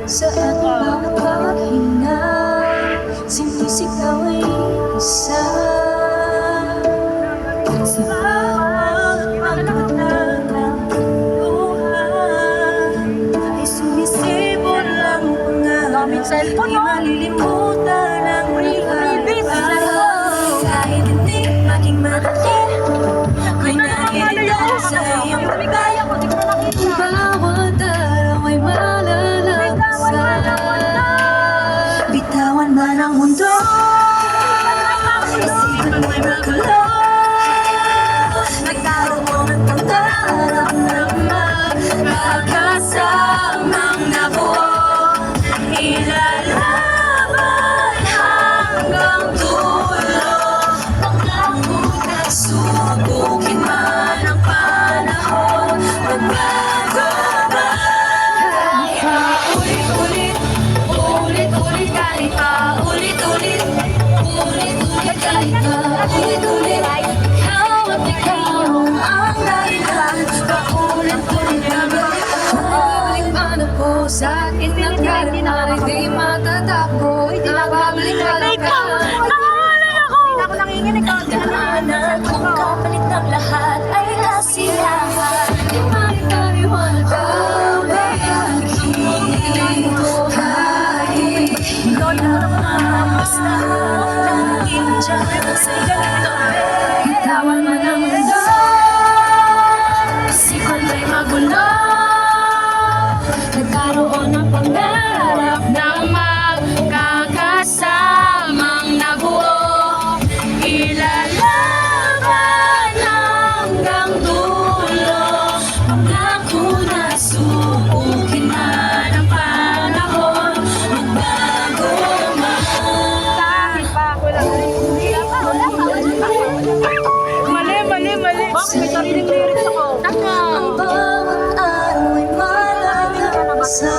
Sa ating bawat paghinga, sinisigaw ay isa. Sa bawat pagkatang ng buhay ay sumisipon lang pangarap, di malilimutan ang nakaraang. Kahit hindi maging madali, may nakikita sa iyong bigay. Bawat araw ay malalagsan. Bitawan man ang mundo, isipan mo'y magulo. Nagkaroon ng pangarap na magkakasamang nabuo. Ilalaban hanggang dulo. Pangako na subukin man ang panahon. Magbago ba? Ulit-ulit, ulit-ulit kahit pa ulit-ulit, ulit-ulit kahit pa ulit-ulit. Ikaw at ikaw ang dahilan, paulit-ulit kami. Babalik man ako sa akin ng karanaran, di matatakbo, babalik ka lang ka. Daanan kung kapalit ng lahat ay kasiyahan. Di maipaliwanag ang pag-ibig. Kahit ikaw naman basta nangingin dyan sa ganito. Bitawan man ang mundo, isipan mo'y magulo. Nagkaroon ng pangarap na magkakasamang nabuo. Ilalaban hanggang dulo. Pangako na subukin man ang panahon. Magbago man. Mali. Bakit may sariling lyrics ako? Ang bawat araw ay malalagsan.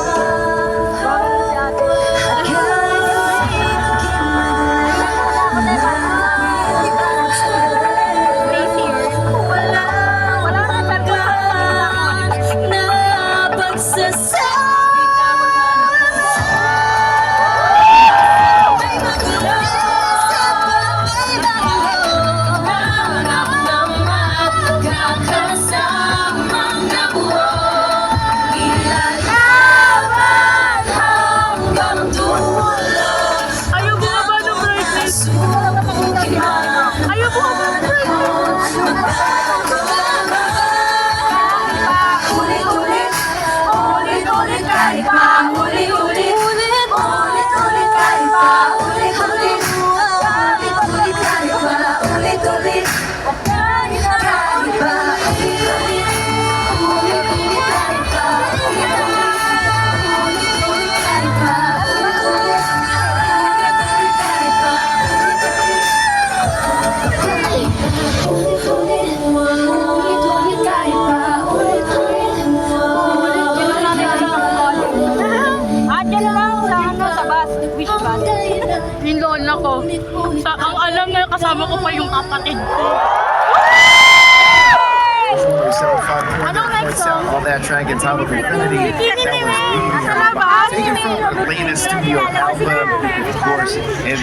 Yung lola ko. Ang alam na kasama ko pa yung kapatid ko. Anong next song? All that track entitled Infinity. That was taken from the latest studio album, of course. And